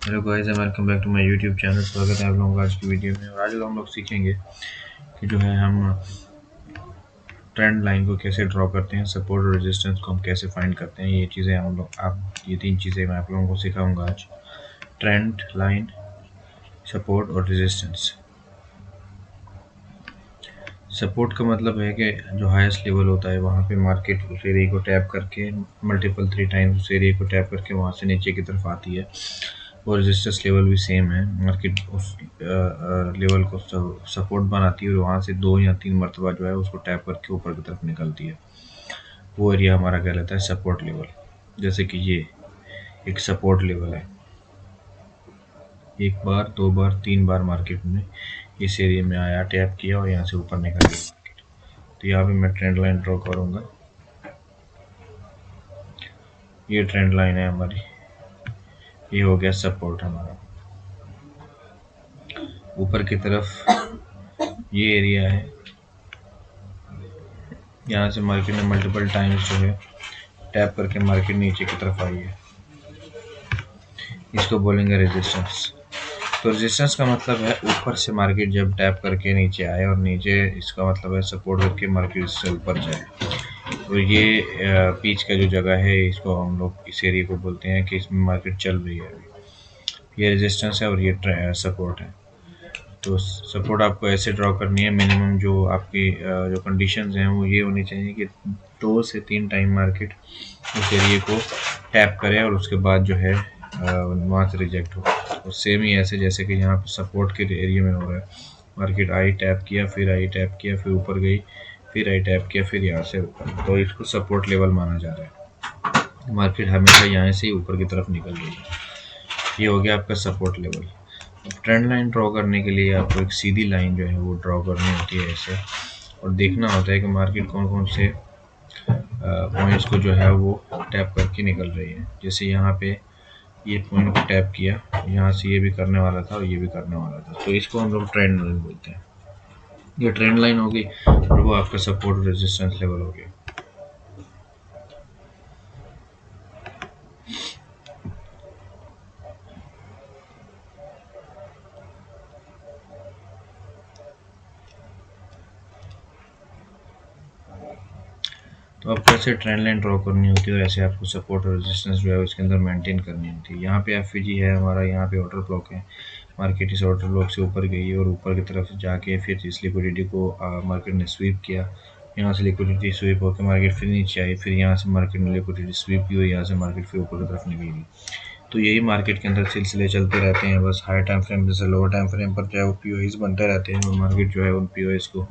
Hello guys and welcome back to my YouTube channel. स्वागत है आप लोगों का आज की वीडियो में। और आज हम लोग सीखेंगे कि जो है हम ट्रेंड लाइन को कैसे ड्रॉ करते हैं, सपोर्ट और रेजिस्टेंस को हम कैसे फाइंड करते हैं। ये चीज़ें हम लोग ये तीन चीज़ें मैं आप लोगों को सिखाऊंगा आज। ट्रेंड लाइन, सपोर्ट और रेजिस्टेंस। सपोर्ट का मतलब है कि जो हाईएस्ट लेवल होता है वहाँ पे मार्केट उस एरिया को टैप करके मल्टीपल 3 टाइम्स उस एरिया को टैप करके वहाँ से नीचे की तरफ आती है। और रेजिस्टेंस लेवल भी सेम है। मार्केट उस लेवल को सपोर्ट बनाती है और वहाँ से 2 या 3 मरतबा जो है उसको टैप करके ऊपर की तरफ निकलती है। वो एरिया हमारा कहलाता है सपोर्ट लेवल। जैसे कि ये एक सपोर्ट लेवल है। एक बार, 2 बार, 3 बार मार्केट में इस एरिया में आया, टैप किया और यहाँ से ऊपर निकल गया मार्केट। तो यहाँ पे मैं ट्रेंड लाइन ड्रॉ करूँगा। ये ट्रेंड लाइन है हमारी। ये हो गया सपोर्ट हमारा। ऊपर की तरफ ये एरिया है। यहाँ से मार्केट ने मल्टीपल टाइम्स जो है टैप करके मार्केट नीचे की तरफ आई है। इसको बोलेंगे रेजिस्टेंस। तो रेजिस्टेंस का मतलब है ऊपर से मार्केट जब टैप करके नीचे आए और नीचे, इसका मतलब है सपोर्ट करके मार्केट इससे ऊपर जाए। तो ये बीच का जो जगह है इसको हम लोग इस एरिया को बोलते हैं कि इसमें मार्केट चल रही है अभी। ये रेजिस्टेंस है और ये सपोर्ट है। तो सपोर्ट आपको ऐसे ड्रॉ करनी है। मिनिमम जो आपकी जो कंडीशंस हैं वो ये होनी चाहिए कि 2 से 3 टाइम मार्केट उस एरिया को टैप करे और उसके बाद जो है वहाँ से रिजेक्ट हो। और सेम ही ऐसे जैसे कि यहाँ पे सपोर्ट के एरिया में हो रहा है। मार्केट आई, टैप किया, फिर आई, टैप किया, फिर ऊपर गई, फिर आई, टैप किया, फिर यहाँ से ऊपर। तो इसको सपोर्ट लेवल माना जा रहा है। मार्केट हमेशा यहाँ से ही ऊपर की तरफ निकल रही है। ये हो गया आपका support level. Trend line draw करने के लिए आपको एक सीधी लाइन जो है वो ड्रॉ करनी होती है ऐसे, और देखना होता है कि मार्केट कौन कौन से पॉइंट्स को जो है वो टैप करके निकल रही है। जैसे यहाँ पे ये पॉइंट को टैप किया, यहाँ से ये भी करने वाला था और ये भी करने वाला था, तो इसको हम लोग ट्रेंड लाइन बोलते हैं। ये ट्रेंड लाइन होगी और वो आपका सपोर्ट रेजिस्टेंस लेवल हो गया। तो आपको ऐसे ट्रेंड लाइन ड्रॉ करनी होती है और ऐसे आपको सपोर्ट और रेजिस्टेंस जो है उसके अंदर मेंटेन करनी होती है। यहाँ पे एफवीजी है हमारा, यहाँ पे ऑर्डर ब्लॉक है। मार्केट इस ऑर्डर ब्लॉक से ऊपर गई और ऊपर की तरफ जाके फिर इस लिक्विडिटी को मार्केट ने स्वीप किया। यहाँ से लिक्विडिटी स्वीप होकर मार्केट फिर नीचे आई, फिर यहाँ से मार्केट ने लिक्विडिटी स्वीप की और यहाँ से मार्केट फिर ऊपर की तरफ निकली। तो यही मार्केट के अंदर सिलसिले चलते रहते हैं। बस हाई टाइम फ्रेम जैसे लोअर टाइम फ्रेम पर जो है वो पीओइस बनते रहते हैं और मार्केट जो है उन पीओइस को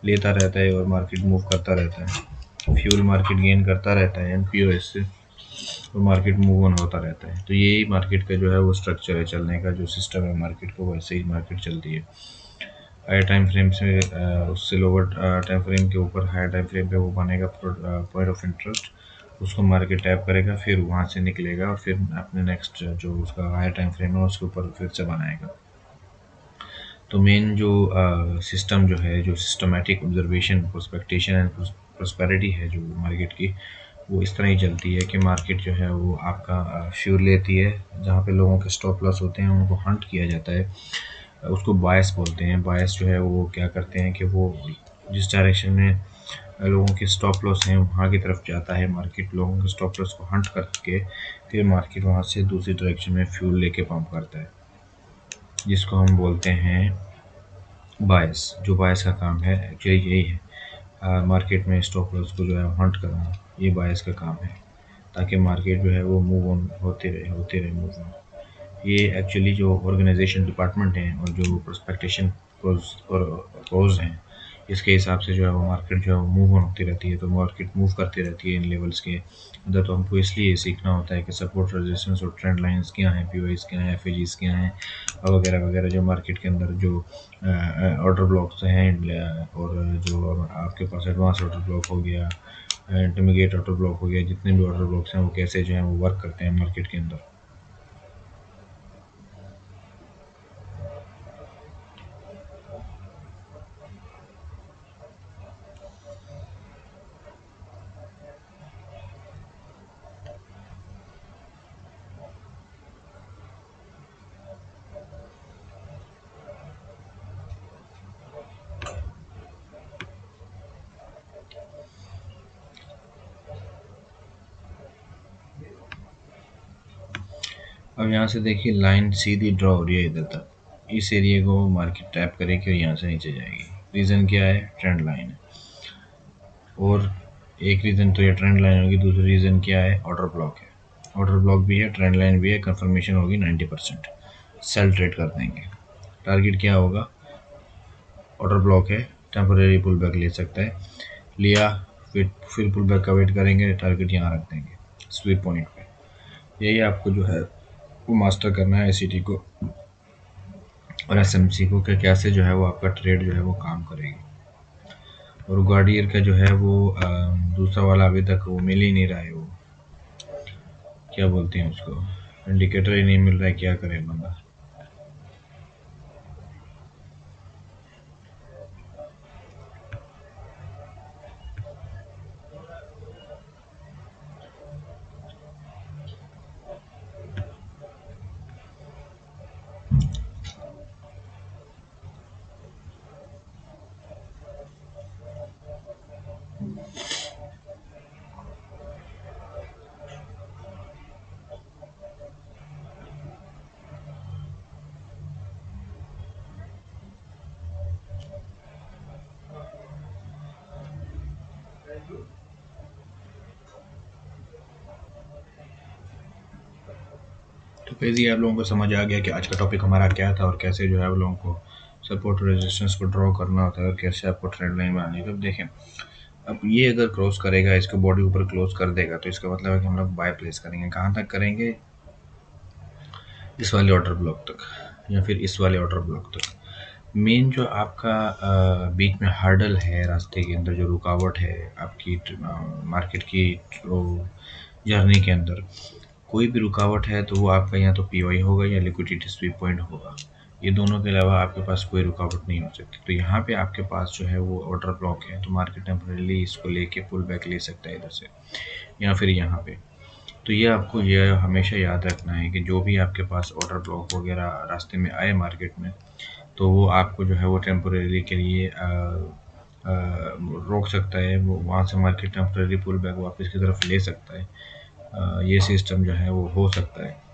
लेता रहता है और मार्केट मूव करता रहता है। फ्यूल मार्केट गेन करता रहता है एनपीओएस से और मार्केट मूव ऑन होता रहता है। तो यही मार्केट का जो है वो स्ट्रक्चर है, चलने का जो सिस्टम है मार्केट को, वैसे ही मार्केट चलती है। हाई टाइम फ्रेम से उससे लोअर टाइम फ्रेम के ऊपर हाई टाइम फ्रेम पे वो बनेगा पॉइंट ऑफ इंटरेस्ट। उसको मार्केट टैप करेगा, फिर वहाँ से निकलेगा और फिर अपने नेक्स्ट जो उसका हाई टाइम फ्रेम है उसके ऊपर फिर से बनाएगा। तो मेन जो सिस्टम जो है, जो सिस्टमेटिक ऑब्जर्वेशन, प्रोस्पेक्टेशन एंड प्रोस्पेरिटी है जो मार्केट की, वो इस तरह ही चलती है कि मार्केट जो है वो आपका फ्यूल लेती है। जहाँ पे लोगों के स्टॉप लॉस होते हैं उनको हंट किया जाता है, उसको बायस बोलते हैं। बायस जो है वो क्या करते हैं कि वो जिस डायरेक्शन में लोगों के स्टॉप लॉस हैं वहाँ की तरफ जाता है। मार्केट लोगों के स्टॉप लॉस को हंट करके फिर मार्केट वहाँ से दूसरी डायरेक्शन में फ्यूल लेके पंप करता है, जिसको हम बोलते हैं बायस। जो बायस का काम है एक्चुअली यही है, मार्केट में स्टॉप लॉस को जो है हंट करना, ये बायस का काम है, ताकि मार्केट जो है वो मूव ऑन होते रहे मूव ऑन। ये एक्चुअली जो ऑर्गेनाइजेशन डिपार्टमेंट हैं और जो प्रोस्पेक्टेशन कोर्स हैं, इसके हिसाब से जो है वो मार्केट जो है वो मूव ऑन होती रहती है। तो मार्केट मूव करती रहती है इन लेवल्स के अंदर। तो हमको इसलिए सीखना होता है कि सपोर्ट, रेजिस्टेंस और ट्रेंड लाइंस क्या हैं, पीओआईस क्या हैं, एफएजीस क्या हैं वगैरह वगैरह, जो मार्केट के अंदर जो ऑर्डर ब्लॉक्स हैं और जो आपके पास एडवांस ऑर्डर ब्लॉक हो गया, इंटरमीडिएट ऑर्डर ब्लॉक हो गया, जितने भी ऑर्डर ब्लॉक्स हैं वो कैसे जो है वो वर्क करते हैं मार्केट के अंदर। अब यहाँ से देखिए लाइन सीधी ड्रॉ हो रही है इधर तक, इस एरिया को मार्केट टैप करेगी और यहाँ से नीचे जाएगी। रीज़न क्या है? ट्रेंड लाइन है। और एक रीज़न तो ये ट्रेंड लाइन होगी, दूसरी रीज़न क्या है? ऑर्डर ब्लॉक है। ऑर्डर ब्लॉक भी है, ट्रेंड लाइन भी है, कंफर्मेशन होगी 90%, सेल ट्रेड कर देंगे। टारगेट क्या होगा? ऑर्डर ब्लॉक है, टेम्परेरी पुल बैक ले सकता है, लिया फिर पुल बैक का वेट करेंगे, टारगेट यहाँ रख देंगे स्वीप पॉइंट पे। यही आपको जो है वो मास्टर करना है एसीटी को और एसएमसी को, कि कैसे जो है वो आपका ट्रेड जो है वो काम करेगी। और गार्डियर का जो है वो दूसरा वाला अभी तक वो मिल ही नहीं रहा है, वो क्या बोलते हैं उसको, इंडिकेटर ही नहीं मिल रहा है, क्या करे बंदा। तो कैसे आप लोगों को समझ आ गया कि आज का टॉपिक हमारा क्या था और कैसे जो है वो लोगों को सपोर्ट और रेजिस्टेंस को ड्रॉ करना होता है और कैसे आपको ट्रेंड लाइन बनानी है। तो देखें, अब ये अगर क्रॉस करेगा, इसको बॉडी ऊपर क्लोज कर देगा, तो इसका मतलब है कि हम लोग बाय प्लेस करेंगे। कहाँ तक करेंगे? इस वाले ऑर्डर ब्लॉक तक या फिर इस वाले ऑर्डर ब्लॉक तक। मेन जो आपका बीच में हर्डल है, रास्ते के अंदर जो रुकावट है आपकी मार्केट की जर्नी के अंदर, कोई भी रुकावट है तो वो आपका या तो पीवाई होगा या लिक्विडिटी स्वीप पॉइंट होगा। ये दोनों के अलावा आपके पास कोई रुकावट नहीं हो सकती। तो यहाँ पे आपके पास जो है वो ऑर्डर ब्लॉक है, तो मार्केट टेम्परेली इसको लेके पुल बैक ले सकता है इधर से या फिर यहाँ पे। तो ये आपको ये हमेशा याद रखना है कि जो भी आपके पास ऑर्डर ब्लॉक वगैरह रास्ते में आए मार्केट में, तो वो आपको जो है वो टेम्परेरी के लिए रोक सकता है। वो वहाँ से मार्केट टेम्परेरी पुल बैक वापस की तरफ ले सकता है। ये सिस्टम जो है वो हो सकता है।